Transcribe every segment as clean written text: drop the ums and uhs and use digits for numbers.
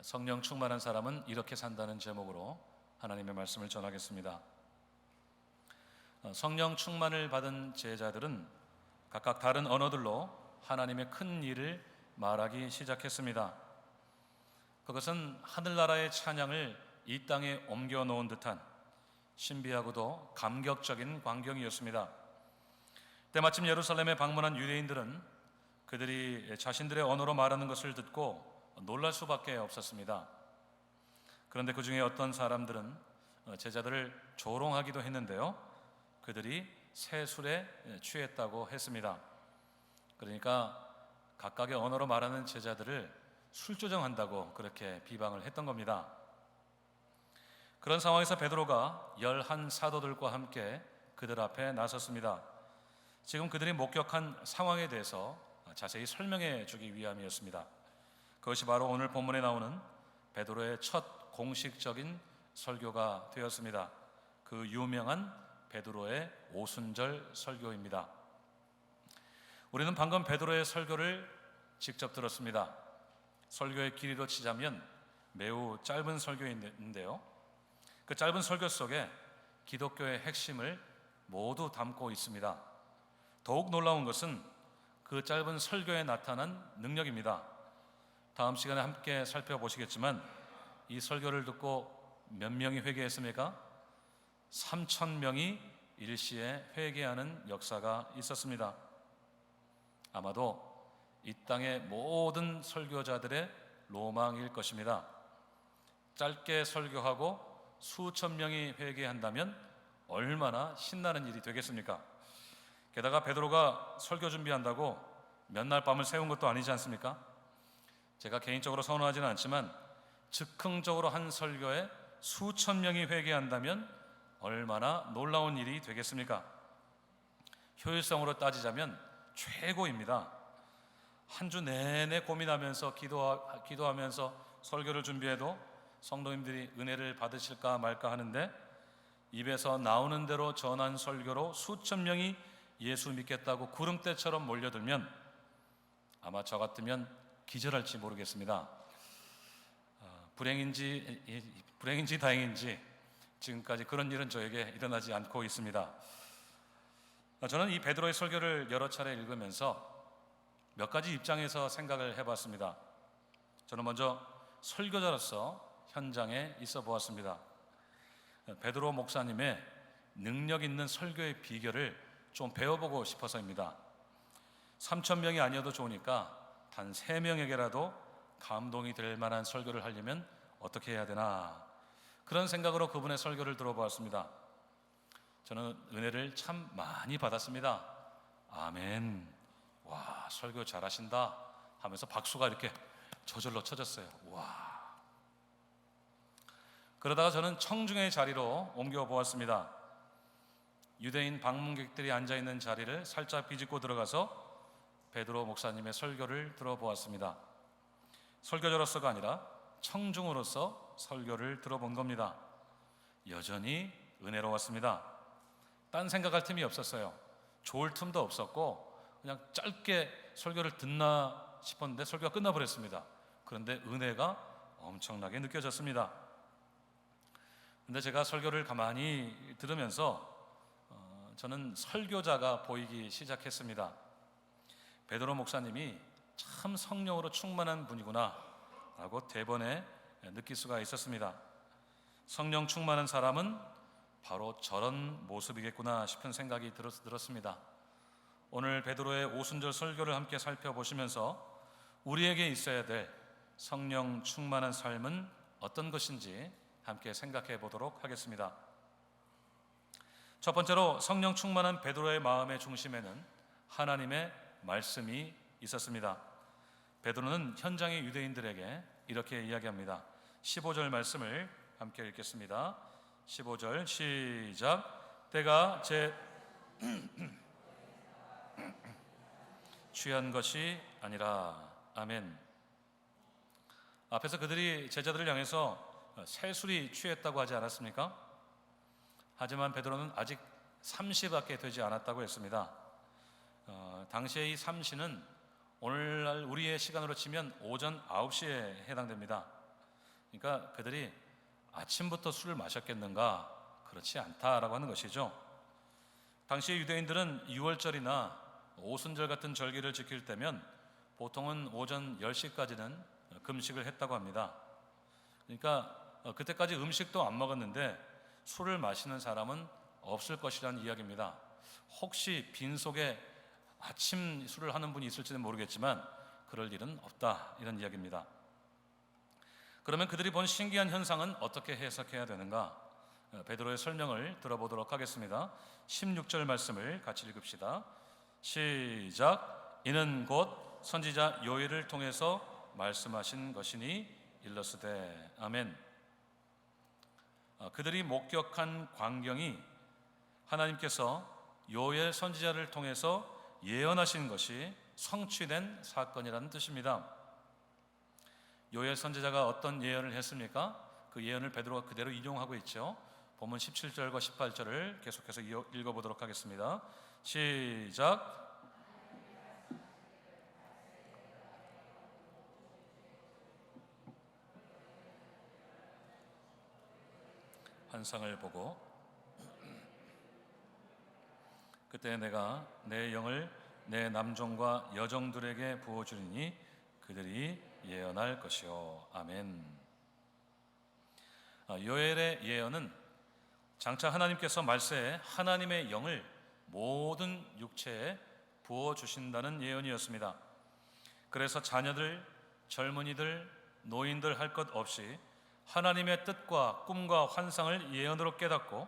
성령 충만한 사람은 이렇게 산다는 제목으로 하나님의 말씀을 전하겠습니다. 성령 충만을 받은 제자들은 각각 다른 언어들로 하나님의 큰 일을 말하기 시작했습니다. 그것은 하늘나라의 찬양을 이 땅에 옮겨 놓은 듯한 신비하고도 감격적인 광경이었습니다. 때마침 예루살렘에 방문한 유대인들은 그들이 자신들의 언어로 말하는 것을 듣고 놀랄 수밖에 없었습니다. 그런데 그 중에 어떤 사람들은 제자들을 조롱하기도 했는데요, 그들이 새 술에 취했다고 했습니다. 그러니까 각각의 언어로 말하는 제자들을 술조정한다고 그렇게 비방을 했던 겁니다. 그런 상황에서 베드로가 11 사도들과 함께 그들 앞에 나섰습니다. 지금 그들이 목격한 상황에 대해서 자세히 설명해 주기 위함이었습니다. 그것이 바로 오늘 본문에 나오는 베드로의 첫 공식적인 설교가 되었습니다. 그 유명한 베드로의 오순절 설교입니다. 우리는 방금 베드로의 설교를 직접 들었습니다. 설교의 길이로 치자면 매우 짧은 설교인데요, 그 짧은 설교 속에 기독교의 핵심을 모두 담고 있습니다. 더욱 놀라운 것은 그 짧은 설교에 나타난 능력입니다. 다음 시간에 함께 살펴보시겠지만 이 설교를 듣고 몇 명이 회개했습니까? 3,000명이 일시에 회개하는 역사가 있었습니다. 아마도 이 땅의 모든 설교자들의 로망일 것입니다. 짧게 설교하고 수천 명이 회개한다면 얼마나 신나는 일이 되겠습니까? 게다가 베드로가 설교 준비한다고 몇 날 밤을 새운 것도 아니지 않습니까? 제가 개인적으로 선호하지는 않지만 즉흥적으로 한 설교에 수천 명이 회개한다면 얼마나 놀라운 일이 되겠습니까? 효율성으로 따지자면 최고입니다. 한 주 내내 고민하면서 기도하면서 설교를 준비해도 성도님들이 은혜를 받으실까 말까 하는데 입에서 나오는 대로 전한 설교로 수천 명이 예수 믿겠다고 구름대처럼 몰려들면 아마 저 같으면 기절할지 모르겠습니다. 불행인지 다행인지 지금까지 그런 일은 저에게 일어나지 않고 있습니다. 저는 이 베드로의 설교를 여러 차례 읽으면서 몇 가지 입장에서 생각을 해봤습니다. 저는 먼저 설교자로서 현장에 있어 보았습니다. 베드로 목사님의 능력 있는 설교의 비결을 좀 배워보고 싶어서입니다. 3,000명이 아니어도 좋으니까 단 3명에게라도 감동이 될 만한 설교를 하려면 어떻게 해야 되나, 그런 생각으로 그분의 설교를 들어보았습니다. 저는 은혜를 참 많이 받았습니다. 아멘, 와 설교 잘하신다 하면서 박수가 이렇게 저절로 쳐졌어요. 와. 그러다가 저는 청중의 자리로 옮겨보았습니다. 유대인 방문객들이 앉아있는 자리를 살짝 비집고 들어가서 베드로 목사님의 설교를 들어보았습니다. 설교자로서가 아니라 청중으로서 설교를 들어본 겁니다. 여전히 은혜로웠습니다. 딴 생각할 틈이 없었어요. 좋을 틈도 없었고 그냥 짧게 설교를 듣나 싶었는데 설교가 끝나버렸습니다. 그런데 은혜가 엄청나게 느껴졌습니다. 그런데 제가 설교를 가만히 들으면서 저는 설교자가 보이기 시작했습니다. 베드로 목사님이 참 성령으로 충만한 분이구나 라고 대번에 느낄 수가 있었습니다. 성령 충만한 사람은 바로 저런 모습이겠구나 싶은 생각이 들었습니다. 오늘 베드로의 오순절 설교를 함께 살펴보시면서 우리에게 있어야 될 성령 충만한 삶은 어떤 것인지 함께 생각해 보도록 하겠습니다. 첫 번째로 성령 충만한 베드로의 마음의 중심에는 하나님의 말씀이 있었습니다. 베드로는 현장의 유대인들에게 이렇게 이야기합니다. 15절 말씀을 함께 읽겠습니다. 15절 시작. 때가 제 취한 것이 아니라. 아멘. 앞에서 그들이 제자들을 향해서 새 술이 취했다고 하지 않았습니까? 하지만 베드로는 아직 3시밖에 되지 않았다고 했습니다. 당시의 이 3시는 오늘날 우리의 시간으로 치면 오전 9시에 해당됩니다. 그러니까 그들이 아침부터 술을 마셨겠는가? 그렇지 않다라고 하는 것이죠. 당시 유대인들은 6월절이나 오순절 같은 절기를 지킬 때면 보통은 오전 10시까지는 금식을 했다고 합니다. 그러니까 그때까지 음식도 안 먹었는데 술을 마시는 사람은 없을 것이라는 이야기입니다. 혹시 빈속에 아침 술을 하는 분이 있을지는 모르겠지만 그럴 일은 없다, 이런 이야기입니다. 그러면 그들이 본 신기한 현상은 어떻게 해석해야 되는가? 베드로의 설명을 들어보도록 하겠습니다. 16절 말씀을 같이 읽읍시다. 시작. 이는 곧 선지자 요엘을 통해서 말씀하신 것이니 일러스되. 아멘. 그들이 목격한 광경이 하나님께서 요엘 선지자를 통해서 예언하신 것이 성취된 사건이라는 뜻입니다. 요엘 선지자가 어떤 예언을 했습니까? 그 예언을 베드로가 그대로 인용하고 있죠. 본문 17절과 18절을 계속해서 읽어보도록 하겠습니다. 시작. 환상을 보고 그때 내가 내 영을 내 남종과 여종들에게 부어주리니 그들이 예언할 것이요. 아멘. 요엘의 예언은 장차 하나님께서 말세에 하나님의 영을 모든 육체에 부어주신다는 예언이었습니다. 그래서 자녀들, 젊은이들, 노인들 할 것 없이 하나님의 뜻과 꿈과 환상을 예언으로 깨닫고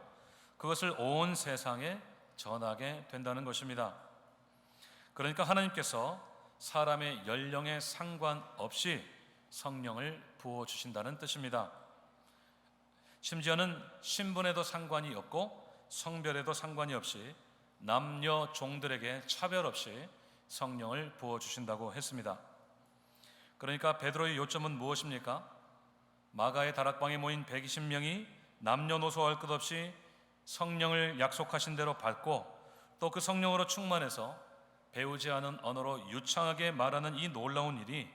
그것을 온 세상에 전하게 된다는 것입니다. 그러니까 하나님께서 사람의 연령에 상관없이 성령을 부어주신다는 뜻입니다. 심지어는 신분에도 상관이 없고 성별에도 상관이 없이 남녀 종들에게 차별 없이 성령을 부어주신다고 했습니다. 그러니까 베드로의 요점은 무엇입니까? 마가의 다락방에 모인 120명이 남녀노소 할 것 없이 성령을 약속하신 대로 받고 또 그 성령으로 충만해서 배우지 않은 언어로 유창하게 말하는 이 놀라운 일이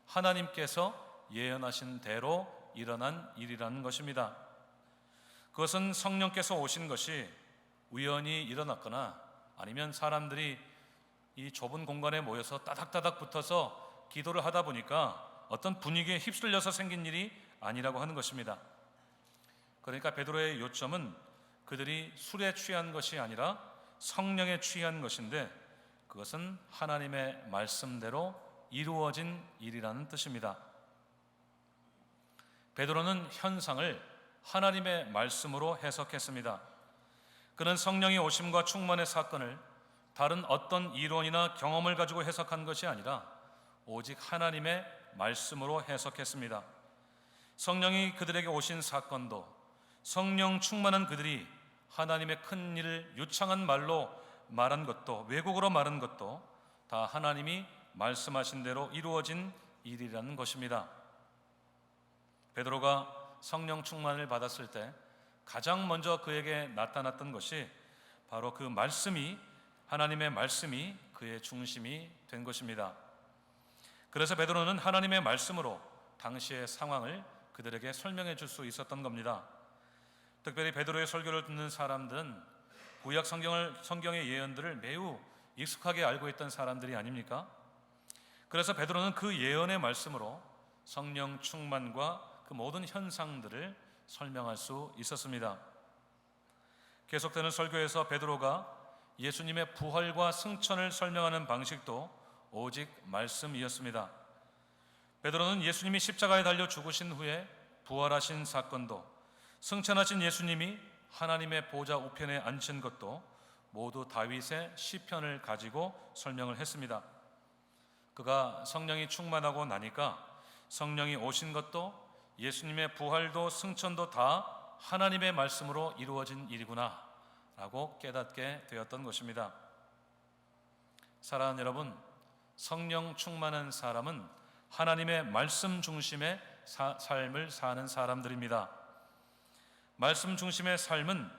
하나님께서 예언하신 대로 일어난 일이라는 것입니다. 그것은 성령께서 오신 것이 우연히 일어났거나 아니면 사람들이 이 좁은 공간에 모여서 따닥따닥 붙어서 기도를 하다 보니까 어떤 분위기에 휩쓸려서 생긴 일이 아니라고 하는 것입니다. 그러니까 베드로의 요점은 그들이 술에 취한 것이 아니라 성령에 취한 것인데 그것은 하나님의 말씀대로 이루어진 일이라는 뜻입니다. 베드로는 현상을 하나님의 말씀으로 해석했습니다. 그는 성령의 오심과 충만의 사건을 다른 어떤 이론이나 경험을 가지고 해석한 것이 아니라 오직 하나님의 말씀으로 해석했습니다. 성령이 그들에게 오신 사건도 성령 충만한 그들이 하나님의 큰 일을 유창한 말로 말한 것도 왜곡으로 말한 것도 다 하나님이 말씀하신 대로 이루어진 일이라는 것입니다. 베드로가 성령 충만을 받았을 때 가장 먼저 그에게 나타났던 것이 바로 그 말씀이 하나님의 말씀이 그의 중심이 된 것입니다. 그래서 베드로는 하나님의 말씀으로 당시의 상황을 그들에게 설명해 줄 수 있었던 겁니다. 특별히 베드로의 설교를 듣는 사람들은 구약 성경의 예언들을 매우 익숙하게 알고 있던 사람들이 아닙니까? 그래서 베드로는 그 예언의 말씀으로 성령 충만과 그 모든 현상들을 설명할 수 있었습니다. 계속되는 설교에서 베드로가 예수님의 부활과 승천을 설명하는 방식도 오직 말씀이었습니다. 베드로는 예수님이 십자가에 달려 죽으신 후에 부활하신 사건도 승천하신 예수님이 하나님의 보좌 우편에 앉으신 것도 모두 다윗의 시편을 가지고 설명을 했습니다. 그가 성령이 충만하고 나니까 성령이 오신 것도 예수님의 부활도 승천도 다 하나님의 말씀으로 이루어진 일이구나 라고 깨닫게 되었던 것입니다. 사랑하는 여러분, 성령 충만한 사람은 하나님의 말씀 중심의 삶을 사는 사람들입니다. 말씀 중심의 삶은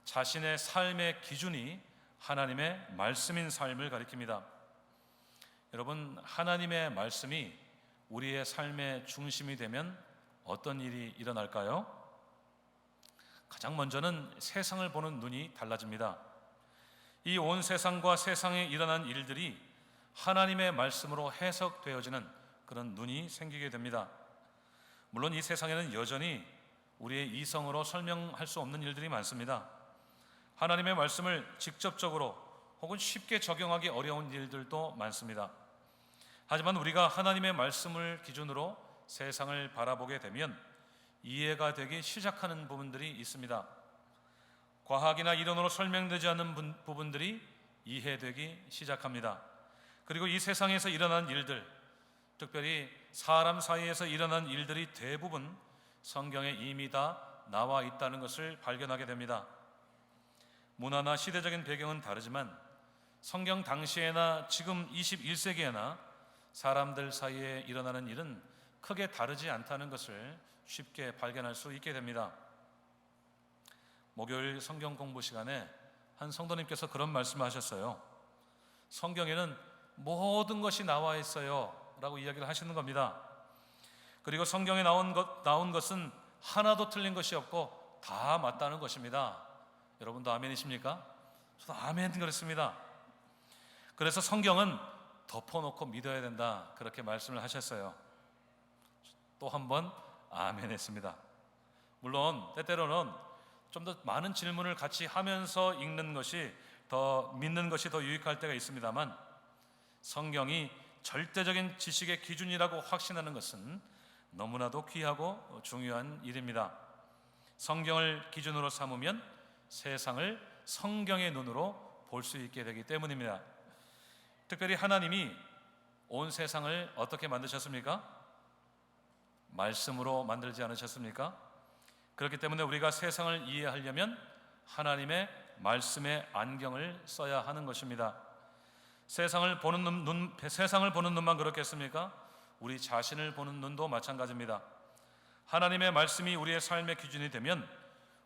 자신의 삶의 기준이 하나님의 말씀인 삶을 가리킵니다. 여러분, 하나님의 말씀이 우리의 삶의 중심이 되면 어떤 일이 일어날까요? 가장 먼저는 세상을 보는 눈이 달라집니다. 이 온 세상과 세상에 일어난 일들이 하나님의 말씀으로 해석되어지는 그런 눈이 생기게 됩니다. 물론 이 세상에는 여전히 우리의 이성으로 설명할 수 없는 일들이 많습니다. 하나님의 말씀을 직접적으로 혹은 쉽게 적용하기 어려운 일들도 많습니다. 하지만 우리가 하나님의 말씀을 기준으로 세상을 바라보게 되면 이해가 되기 시작하는 부분들이 있습니다. 과학이나 이론으로 설명되지 않는 부분들이 이해되기 시작합니다. 그리고 이 세상에서 일어난 일들, 특별히 사람 사이에서 일어난 일들이 대부분 성경에 이미 다 나와 있다는 것을 발견하게 됩니다. 문화나 시대적인 배경은 다르지만 성경 당시에나 지금 21세기에나 사람들 사이에 일어나는 일은 크게 다르지 않다는 것을 쉽게 발견할 수 있게 됩니다. 목요일 성경 공부 시간에 한 성도님께서 그런 말씀을 하셨어요. 성경에는 모든 것이 나와 있어요 라고 이야기를 하시는 겁니다. 그리고 성경에 나온 것은 하나도 틀린 것이 없고 다 맞다는 것입니다. 여러분도 아멘이십니까? 저도 아멘 그렇습니다. 그래서 성경은 덮어놓고 믿어야 된다 그렇게 말씀을 하셨어요. 또 한 번 아멘 했습니다. 물론 때때로는 좀 더 많은 질문을 같이 하면서 읽는 것이 믿는 것이 더 유익할 때가 있습니다만, 성경이 절대적인 지식의 기준이라고 확신하는 것은 너무나도 귀하고 중요한 일입니다. 성경을 기준으로 삼으면 세상을 성경의 눈으로 볼 수 있게 되기 때문입니다. 특별히 하나님이 온 세상을 어떻게 만드셨습니까? 말씀으로 만들지 않으셨습니까? 그렇기 때문에 우리가 세상을 이해하려면 하나님의 말씀의 안경을 써야 하는 것입니다. 세상을 보는 눈만 그렇겠습니까? 우리 자신을 보는 눈도 마찬가지입니다. 하나님의 말씀이 우리의 삶의 기준이 되면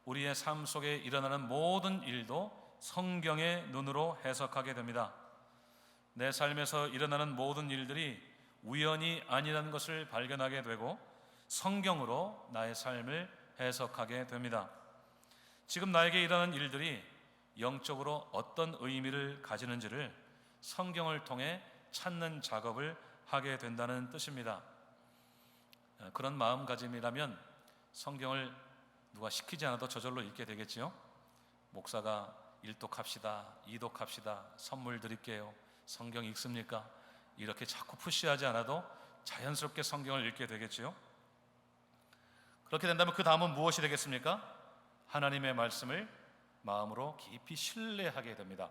우리의 삶 속에 일어나는 모든 일도 성경의 눈으로 해석하게 됩니다. 내 삶에서 일어나는 모든 일들이 우연이 아니라는 것을 발견하게 되고 성경으로 나의 삶을 해석하게 됩니다. 지금 나에게 일어나는 일들이 영적으로 어떤 의미를 가지는지를 성경을 통해 찾는 작업을 하게 된다는 뜻입니다. 그런 마음가짐이라면 성경을 누가 시키지 않아도 저절로 읽게 되겠지요. 목사가 일독합시다, 이독합시다, 선물 드릴게요, 성경 읽습니까? 이렇게 자꾸 푸시하지 않아도 자연스럽게 성경을 읽게 되겠지요. 그렇게 된다면 그 다음은 무엇이 되겠습니까? 하나님의 말씀을 마음으로 깊이 신뢰하게 됩니다.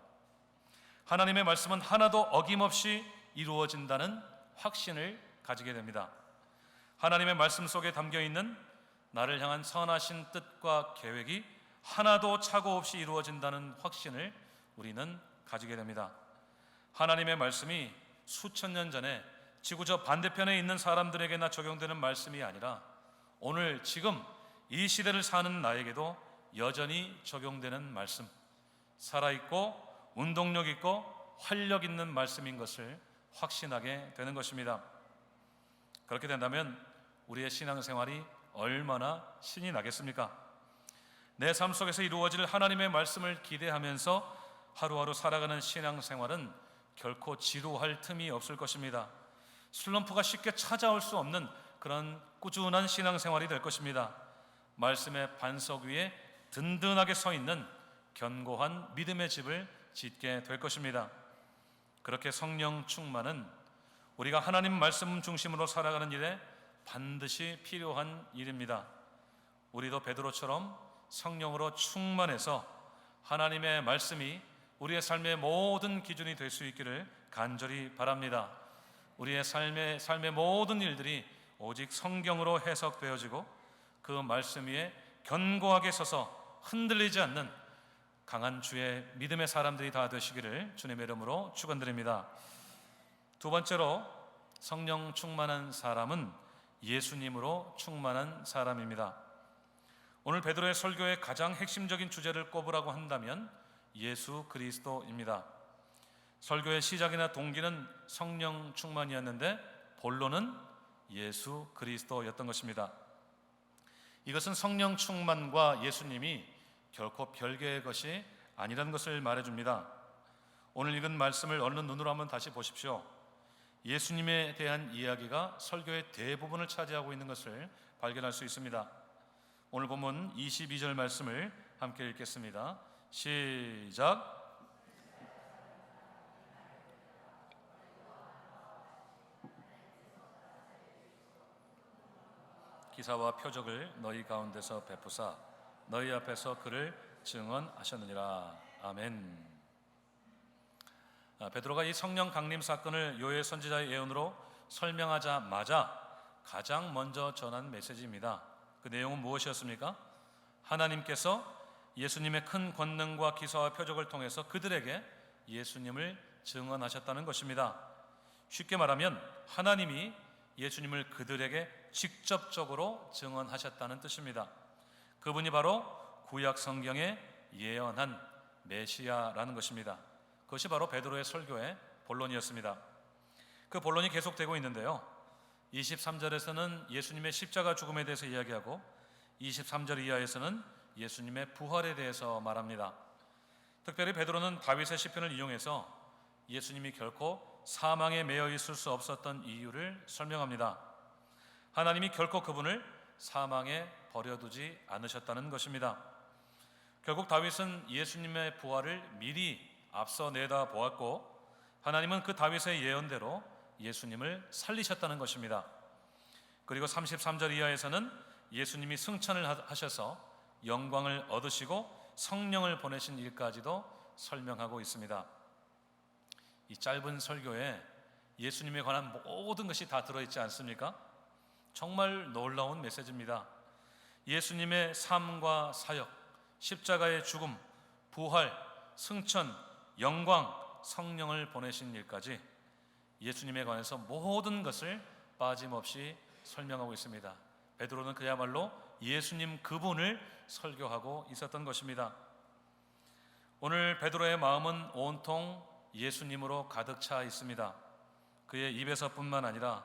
하나님의 말씀은 하나도 어김없이 이루어진다는 확신을 가지게 됩니다. 하나님의 말씀 속에 담겨있는 나를 향한 선하신 뜻과 계획이 하나도 착오 없이 이루어진다는 확신을 우리는 가지게 됩니다. 하나님의 말씀이 수천 년 전에 지구 저 반대편에 있는 사람들에게나 적용되는 말씀이 아니라 오늘 지금 이 시대를 사는 나에게도 여전히 적용되는 말씀, 살아있고 운동력 있고 활력 있는 말씀인 것을 확신하게 되는 것입니다. 그렇게 된다면 우리의 신앙생활이 얼마나 신이 나겠습니까? 내 삶 속에서 이루어질 하나님의 말씀을 기대하면서 하루하루 살아가는 신앙생활은 결코 지루할 틈이 없을 것입니다. 슬럼프가 쉽게 찾아올 수 없는 그런 꾸준한 신앙생활이 될 것입니다. 말씀의 반석 위에 든든하게 서 있는 견고한 믿음의 집을 짓게 될 것입니다. 그렇게 성령 충만은 우리가 하나님 말씀 중심으로 살아가는 일에 반드시 필요한 일입니다. 우리도 베드로처럼 성령으로 충만해서 하나님의 말씀이 우리의 삶의 모든 기준이 될 수 있기를 간절히 바랍니다. 우리의 삶의 모든 일들이 오직 성경으로 해석되어지고 그 말씀 위에 견고하게 서서 흔들리지 않는 강한 주의 믿음의 사람들이 다 되시기를 주님의 이름으로 축원드립니다. 두 번째로 성령 충만한 사람은 예수님으로 충만한 사람입니다. 오늘 베드로의 설교의 가장 핵심적인 주제를 꼽으라고 한다면 예수 그리스도입니다. 설교의 시작이나 동기는 성령 충만이었는데 본론은 예수 그리스도였던 것입니다. 이것은 성령 충만과 예수님이 결코 별개의 것이 아니라는 것을 말해줍니다. 오늘 읽은 말씀을 얼른 눈으로 한번 다시 보십시오. 예수님에 대한 이야기가 설교의 대부분을 차지하고 있는 것을 발견할 수 있습니다. 오늘 본문 22절 말씀을 함께 읽겠습니다. 시작. 기사와 표적을 너희 가운데서 베푸사 너희 앞에서 그를 증언하셨느니라. 아멘. 베드로가 이 성령 강림 사건을 요엘 선지자의 예언으로 설명하자마자 가장 먼저 전한 메시지입니다. 그 내용은 무엇이었습니까? 하나님께서 예수님의 큰 권능과 기사와 표적을 통해서 그들에게 예수님을 증언하셨다는 것입니다. 쉽게 말하면 하나님이 예수님을 그들에게 직접적으로 증언하셨다는 뜻입니다. 그분이 바로 구약 성경에 예언한 메시아라는 것입니다. 그것이 바로 베드로의 설교의 본론이었습니다. 그 본론이 계속되고 있는데요, 23절에서는 예수님의 십자가 죽음에 대해서 이야기하고 23절 이하에서는 예수님의 부활에 대해서 말합니다. 특별히 베드로는 다윗의 시편을 이용해서 예수님이 결코 사망에 매여 있을 수 없었던 이유를 설명합니다. 하나님이 결코 그분을 사망에 버려두지 않으셨다는 것입니다. 결국 다윗은 예수님의 부활을 미리 앞서 내다 보았고 하나님은 그 다윗의 예언대로 예수님을 살리셨다는 것입니다. 그리고 33절 이하에서는 예수님이 승천을 하셔서 영광을 얻으시고 성령을 보내신 일까지도 설명하고 있습니다. 이 짧은 설교에 예수님에 관한 모든 것이 다 들어있지 않습니까? 정말 놀라운 메시지입니다. 예수님의 삶과 사역, 십자가의 죽음, 부활, 승천, 영광, 성령을 보내신 일까지 예수님에 관해서 모든 것을 빠짐없이 설명하고 있습니다. 베드로는 그야말로 예수님 그분을 설교하고 있었던 것입니다. 오늘 베드로의 마음은 온통 예수님으로 가득 차 있습니다. 그의 입에서뿐만 아니라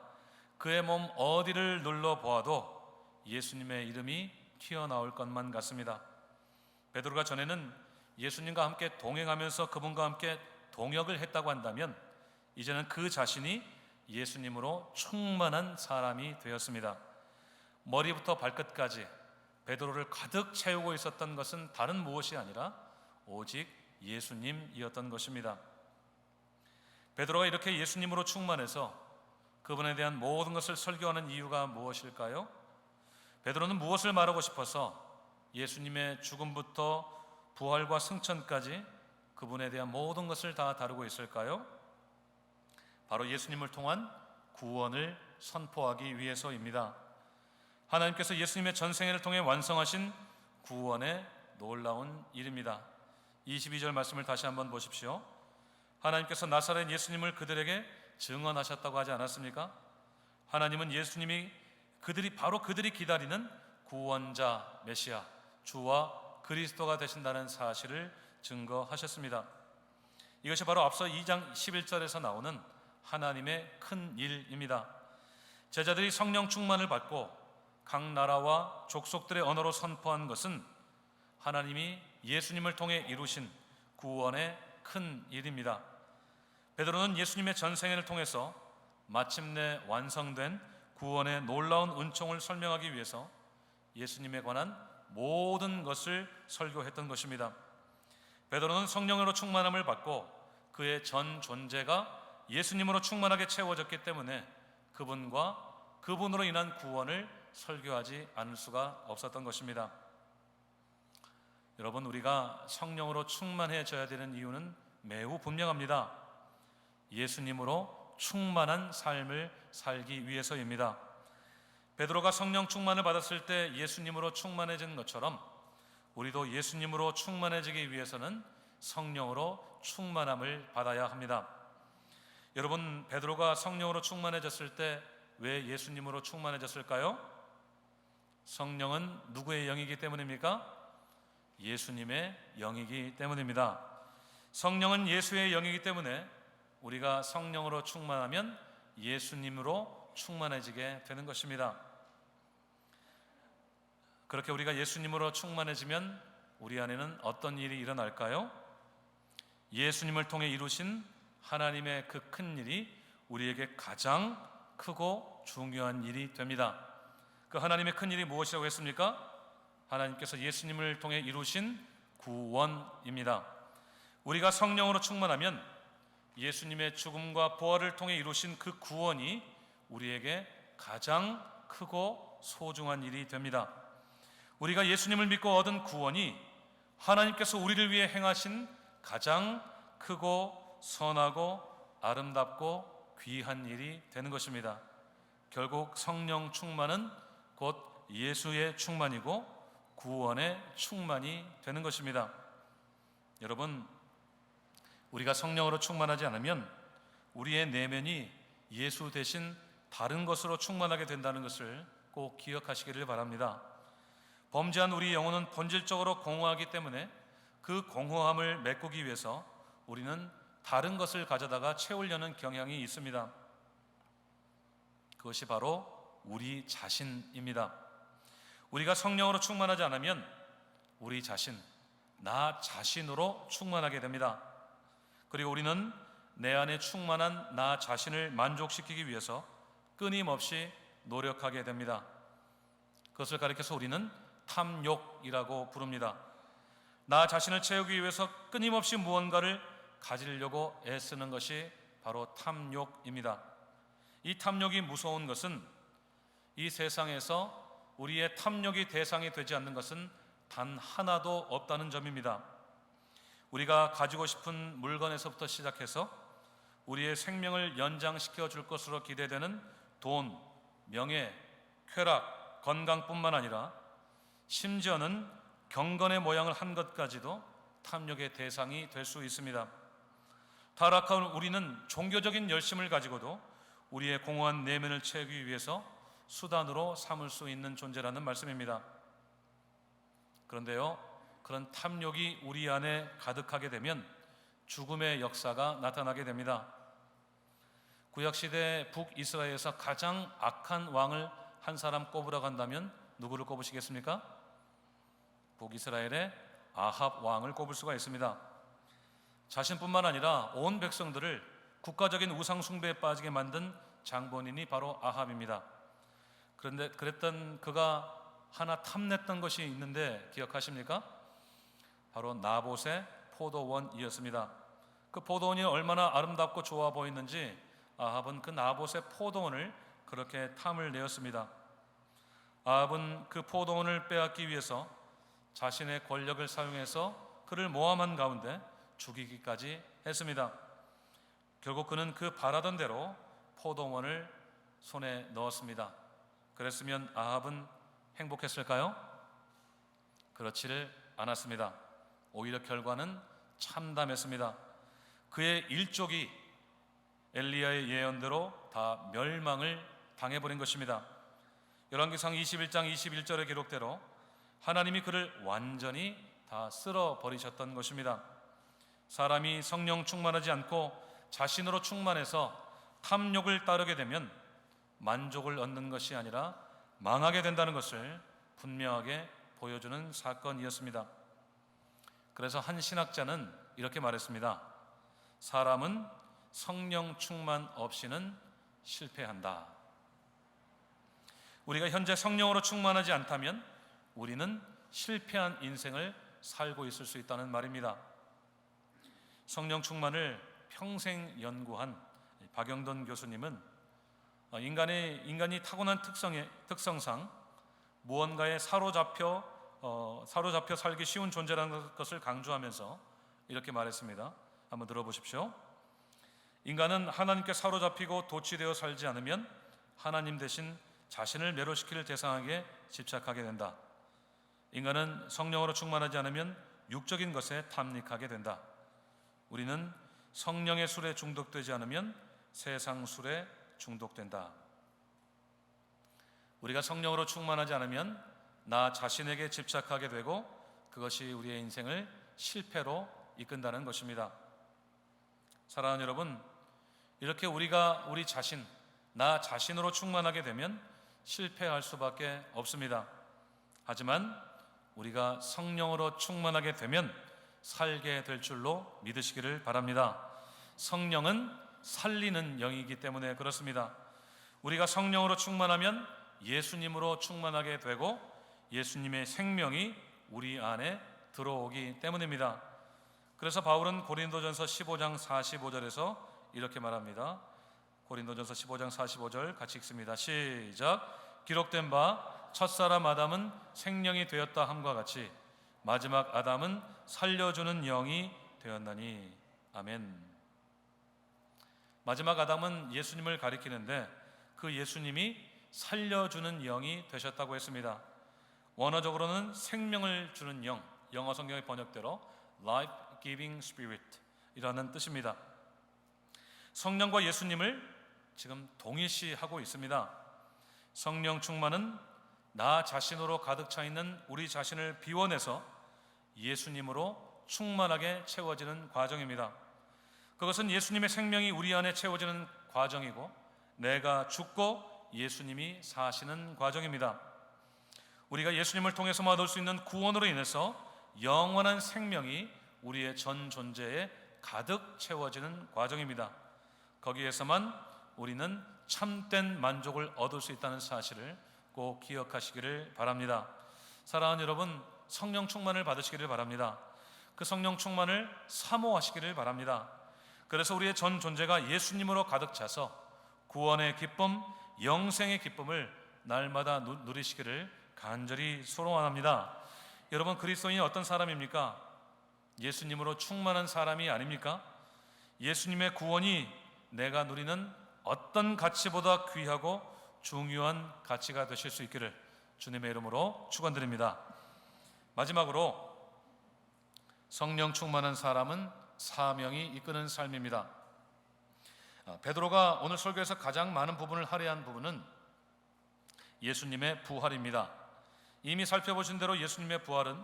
그의 몸 어디를 눌러보아도 예수님의 이름이 튀어나올 것만 같습니다. 베드로가 전에는 예수님과 함께 동행하면서 그분과 함께 동역을 했다고 한다면 이제는 그 자신이 예수님으로 충만한 사람이 되었습니다. 머리부터 발끝까지 베드로를 가득 채우고 있었던 것은 다른 무엇이 아니라 오직 예수님이었던 것입니다. 베드로가 이렇게 예수님으로 충만해서 그분에 대한 모든 것을 설교하는 이유가 무엇일까요? 베드로는 무엇을 말하고 싶어서 예수님의 죽음부터 부활과 승천까지 그분에 대한 모든 것을 다 다루고 있을까요? 바로 예수님을 통한 구원을 선포하기 위해서입니다. 하나님께서 예수님의 전생애를 통해 완성하신 구원의 놀라운 일입니다. 22절 말씀을 다시 한번 보십시오. 하나님께서 나사렛 예수님을 그들에게 증언하셨다고 하지 않았습니까? 하나님은 예수님이 바로 그들이 기다리는 구원자 메시아, 주와 그리스도가 되신다는 사실을 증거하셨습니다. 이것이 바로 앞서 2장 11절에서 나오는 하나님의 큰 일입니다. 제자들이 성령 충만을 받고 각 나라와 족속들의 언어로 선포한 것은 하나님이 예수님을 통해 이루신 구원의 큰 일입니다. 베드로는 예수님의 전생애를 통해서 마침내 완성된 구원의 놀라운 은총을 설명하기 위해서 예수님에 관한 모든 것을 설교했던 것입니다. 베드로는 성령으로 충만함을 받고 그의 전 존재가 예수님으로 충만하게 채워졌기 때문에 그분과 그분으로 인한 구원을 설교하지 않을 수가 없었던 것입니다. 여러분, 우리가 성령으로 충만해져야 되는 이유는 매우 분명합니다. 예수님으로 충만한 삶을 살기 위해서입니다. 베드로가 성령 충만을 받았을 때 예수님으로 충만해진 것처럼 우리도 예수님으로 충만해지기 위해서는 성령으로 충만함을 받아야 합니다. 여러분, 베드로가 성령으로 충만해졌을 때 왜 예수님으로 충만해졌을까요? 성령은 누구의 영이기 때문입니까? 예수님의 영이기 때문입니다. 성령은 예수의 영이기 때문에 우리가 성령으로 충만하면 예수님으로 충만해지게 되는 것입니다. 그렇게 우리가 예수님으로 충만해지면 우리 안에는 어떤 일이 일어날까요? 예수님을 통해 이루신 하나님의 그 큰 일이 우리에게 가장 크고 중요한 일이 됩니다. 그 하나님의 큰 일이 무엇이라고 했습니까? 하나님께서 예수님을 통해 이루신 구원입니다. 우리가 성령으로 충만하면 예수님의 죽음과 부활을 통해 이루신 그 구원이 우리에게 가장 크고 소중한 일이 됩니다. 우리가 예수님을 믿고 얻은 구원이 하나님께서 우리를 위해 행하신 가장 크고 선하고 아름답고 귀한 일이 되는 것입니다. 결국 성령 충만은 곧 예수의 충만이고 구원의 충만이 되는 것입니다. 여러분, 우리가 성령으로 충만하지 않으면 우리의 내면이 예수 대신 다른 것으로 충만하게 된다는 것을 꼭 기억하시기를 바랍니다. 범죄한 우리 영혼은 본질적으로 공허하기 때문에 그 공허함을 메꾸기 위해서 우리는 다른 것을 가져다가 채우려는 경향이 있습니다. 그것이 바로 우리 자신입니다. 우리가 성령으로 충만하지 않으면 우리 자신, 나 자신으로 충만하게 됩니다. 그리고 우리는 내 안에 충만한 나 자신을 만족시키기 위해서 끊임없이 노력하게 됩니다. 그것을 가리켜서 우리는 탐욕이라고 부릅니다. 나 자신을 채우기 위해서 끊임없이 무언가를 가지려고 애쓰는 것이 바로 탐욕입니다. 이 탐욕이 무서운 것은 이 세상에서 우리의 탐욕이 대상이 되지 않는 것은 단 하나도 없다는 점입니다. 우리가 가지고 싶은 물건에서부터 시작해서 우리의 생명을 연장시켜 줄 것으로 기대되는 돈, 명예, 쾌락, 건강뿐만 아니라 심지어는 경건의 모양을 한 것까지도 탐욕의 대상이 될 수 있습니다. 타락한 우리는 종교적인 열심을 가지고도 우리의 공허한 내면을 채우기 위해서 수단으로 삼을 수 있는 존재라는 말씀입니다. 그런데요, 그런 탐욕이 우리 안에 가득하게 되면 죽음의 역사가 나타나게 됩니다. 구약시대 북이스라엘에서 가장 악한 왕을 한 사람 꼽으라고 한다면 누구를 꼽으시겠습니까? 북이스라엘의 아합 왕을 꼽을 수가 있습니다. 자신뿐만 아니라 온 백성들을 국가적인 우상 숭배에 빠지게 만든 장본인이 바로 아합입니다. 그런데 그랬던 그가 하나 탐냈던 것이 있는데 기억하십니까? 바로 나봇의 포도원이었습니다. 그 포도원이 얼마나 아름답고 좋아 보이는지 아합은 그 나봇의 포도원을 그렇게 탐을 내었습니다. 아합은 그 포도원을 빼앗기 위해서 자신의 권력을 사용해서 그를 모함한 가운데 죽이기까지 했습니다. 결국 그는 그 바라던 대로 포도원을 손에 넣었습니다. 그랬으면 아합은 행복했을까요? 그렇지를 않았습니다. 오히려 결과는 참담했습니다. 그의 일족이 엘리야의 예언대로 다 멸망을 당해버린 것입니다. 열왕기상 21장 21절의 기록대로 하나님이 그를 완전히 다 쓸어버리셨던 것입니다. 사람이 성령 충만하지 않고 자신으로 충만해서 탐욕을 따르게 되면 만족을 얻는 것이 아니라 망하게 된다는 것을 분명하게 보여주는 사건이었습니다. 그래서 한 신학자는 이렇게 말했습니다. 사람은 성령 충만 없이는 실패한다. 우리가 현재 성령으로 충만하지 않다면 우리는 실패한 인생을 살고 있을 수 있다는 말입니다. 성령 충만을 평생 연구한 박영돈 교수님은 인간이 타고난 특성상 무언가에 사로잡혀 살기 쉬운 존재라는 것을 강조하면서 이렇게 말했습니다. 한번 들어보십시오. 인간은 하나님께 사로잡히고 도취되어 살지 않으면 하나님 대신 자신을 매료시킬 대상에게 집착하게 된다. 인간은 성령으로 충만하지 않으면 육적인 것에 탐닉하게 된다. 우리는 성령의 술에 중독되지 않으면 세상 술에 중독된다. 우리가 성령으로 충만하지 않으면 나 자신에게 집착하게 되고 그것이 우리의 인생을 실패로 이끈다는 것입니다. 사랑하는 여러분, 이렇게 우리가 우리 자신, 나 자신으로 충만하게 되면 실패할 수밖에 없습니다. 하지만 우리가 성령으로 충만하게 되면 살게 될 줄로 믿으시기를 바랍니다. 성령은 살리는 영이기 때문에 그렇습니다. 우리가 성령으로 충만하면 예수님으로 충만하게 되고 예수님의 생명이 우리 안에 들어오기 때문입니다. 그래서 바울은 고린도전서 15장 45절에서 이렇게 말합니다. 고린도전서 15장 45절 같이 읽습니다. 시작. 기록된 바 첫사람 아담은 생명이 되었다 함과 같이 마지막 아담은 살려주는 영이 되었나니. 아멘. 마지막 아담은 예수님을 가리키는데 그 예수님이 살려주는 영이 되셨다고 했습니다. 원어적으로는 생명을 주는 영, 영어 성경의 번역대로 life-giving spirit 이라는 뜻입니다. 성령과 예수님을 지금 동일시하고 있습니다. 성령 충만은 나 자신으로 가득 차 있는 우리 자신을 비워내서 예수님으로 충만하게 채워지는 과정입니다. 그것은 예수님의 생명이 우리 안에 채워지는 과정이고 내가 죽고 예수님이 사시는 과정입니다. 우리가 예수님을 통해서 얻을 수 있는 구원으로 인해서 영원한 생명이 우리의 전 존재에 가득 채워지는 과정입니다. 거기에서만 우리는 참된 만족을 얻을 수 있다는 사실을 꼭 기억하시기를 바랍니다. 사랑하는 여러분, 성령 충만을 받으시기를 바랍니다. 그 성령 충만을 사모하시기를 바랍니다. 그래서 우리의 전 존재가 예수님으로 가득 차서 구원의 기쁨, 영생의 기쁨을 날마다 누리시기를 간절히 소원합니다. 여러분, 그리스도인이 어떤 사람입니까? 예수님으로 충만한 사람이 아닙니까? 예수님의 구원이 내가 누리는 어떤 가치보다 귀하고 중요한 가치가 되실 수 있기를 주님의 이름으로 축원드립니다. 마지막으로 성령 충만한 사람은 사명이 이끄는 삶입니다. 베드로가 오늘 설교에서 가장 많은 부분을 할애한 부분은 예수님의 부활입니다. 이미 살펴보신 대로 예수님의 부활은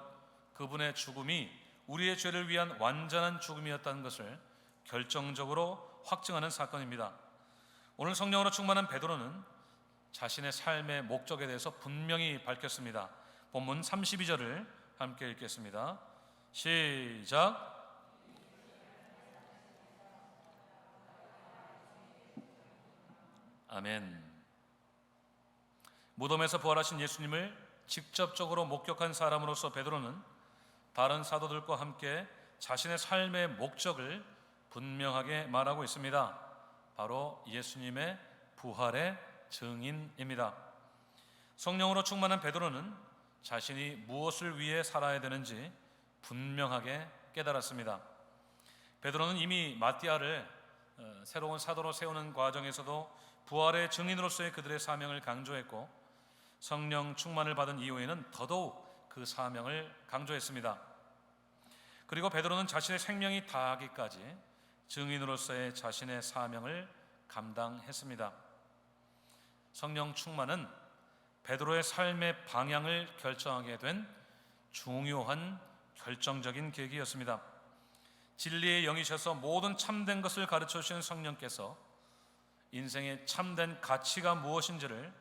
그분의 죽음이 우리의 죄를 위한 완전한 죽음이었다는 것을 결정적으로 확증하는 사건입니다. 오늘 성령으로 충만한 베드로는 자신의 삶의 목적에 대해서 분명히 밝혔습니다. 본문 32절을 함께 읽겠습니다. 시작. 아멘. 무덤에서 부활하신 예수님을 직접적으로 목격한 사람으로서 베드로는 다른 사도들과 함께 자신의 삶의 목적을 분명하게 말하고 있습니다. 바로 예수님의 부활의 증인입니다. 성령으로 충만한 베드로는 자신이 무엇을 위해 살아야 되는지 분명하게 깨달았습니다. 베드로는 이미 마띠아를 새로운 사도로 세우는 과정에서도 부활의 증인으로서의 그들의 사명을 강조했고 성령 충만을 받은 이후에는 더더욱 그 사명을 강조했습니다. 그리고 베드로는 자신의 생명이 다하기까지 증인으로서의 자신의 사명을 감당했습니다. 성령 충만은 베드로의 삶의 방향을 결정하게 된 중요한 결정적인 계기였습니다. 진리의 영이셔서 모든 참된 것을 가르쳐 주시는 성령께서 인생의 참된 가치가 무엇인지를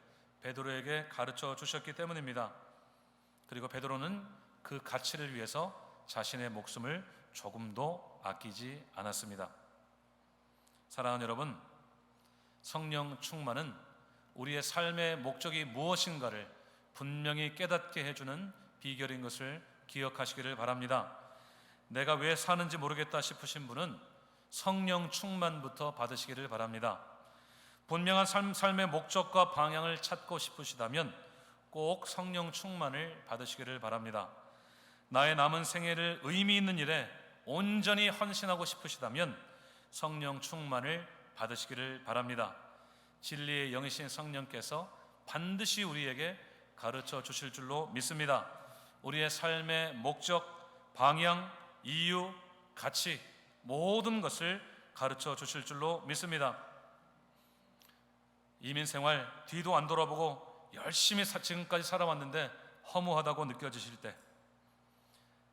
베드로에게 가르쳐 주셨기 때문입니다. 그리고 베드로는 그 가치를 위해서 자신의 목숨을 조금도 아끼지 않았습니다. 사랑하는 여러분, 성령 충만은 우리의 삶의 목적이 무엇인가를 분명히 깨닫게 해주는 비결인 것을 기억하시기를 바랍니다. 내가 왜 사는지 모르겠다 싶으신 분은 성령 충만부터 받으시기를 바랍니다. 분명한 삶의 목적과 방향을 찾고 싶으시다면 꼭 성령 충만을 받으시기를 바랍니다. 나의 남은 생애를 의미 있는 일에 온전히 헌신하고 싶으시다면 성령 충만을 받으시기를 바랍니다. 진리의 영이신 성령께서 반드시 우리에게 가르쳐 주실 줄로 믿습니다. 우리의 삶의 목적, 방향, 이유, 가치 모든 것을 가르쳐 주실 줄로 믿습니다. 이민 생활 뒤도 안 돌아보고 열심히 지금까지 살아왔는데 허무하다고 느껴지실 때,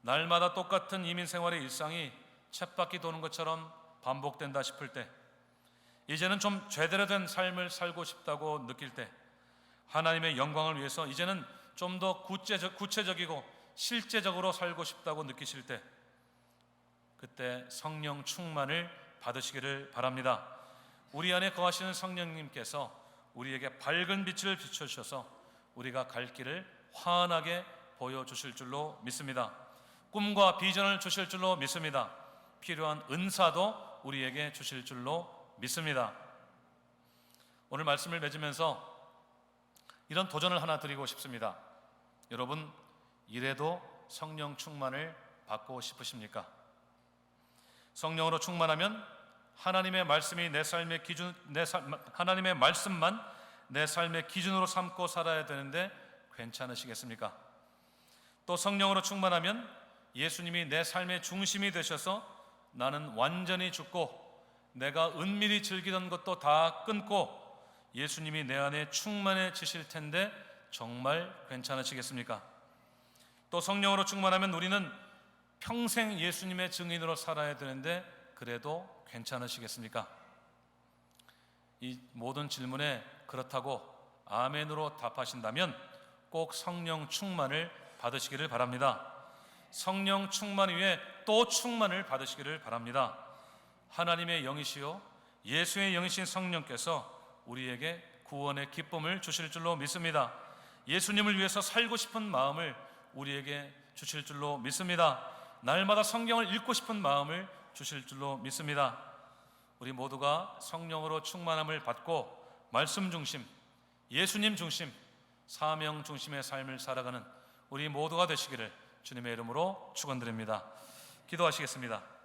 날마다 똑같은 이민 생활의 일상이 쳇바퀴 도는 것처럼 반복된다 싶을 때, 이제는 좀 제대로 된 삶을 살고 싶다고 느낄 때, 하나님의 영광을 위해서 이제는 좀 더 구체적이고 실제적으로 살고 싶다고 느끼실 때, 그때 성령 충만을 받으시기를 바랍니다. 우리 안에 거하시는 성령님께서 우리에게 밝은 빛을 비춰주셔서 우리가 갈 길을 환하게 보여주실 줄로 믿습니다. 꿈과 비전을 주실 줄로 믿습니다. 필요한 은사도 우리에게 주실 줄로 믿습니다. 오늘 말씀을 맺으면서 이런 도전을 하나 드리고 싶습니다. 여러분, 이래도 성령 충만을 받고 싶으십니까? 성령으로 충만하면 하나님의 말씀이 하나님의 말씀만 내 삶의 기준으로 삼고 살아야 되는데 괜찮으시겠습니까? 또 성령으로 충만하면 예수님이 내 삶의 중심이 되셔서 나는 완전히 죽고 내가 은밀히 즐기던 것도 다 끊고 예수님이 내 안에 충만해지실 텐데 정말 괜찮으시겠습니까? 또 성령으로 충만하면 우리는 평생 예수님의 증인으로 살아야 되는데 그래도 괜찮으시겠습니까? 이 모든 질문에 그렇다고 아멘으로 답하신다면 꼭 성령 충만을 받으시기를 바랍니다. 성령 충만 위에 또 충만을 받으시기를 바랍니다. 하나님의 영이시요 예수의 영이신 성령께서 우리에게 구원의 기쁨을 주실 줄로 믿습니다. 예수님을 위해서 살고 싶은 마음을 우리에게 주실 줄로 믿습니다. 날마다 성경을 읽고 싶은 마음을 주실 줄로 믿습니다. 우리 모두가 성령으로 충만함을 받고 말씀 중심, 예수님 중심, 사명 중심의 삶을 살아가는 우리 모두가 되시기를 주님의 이름으로 축원드립니다. 기도하시겠습니다.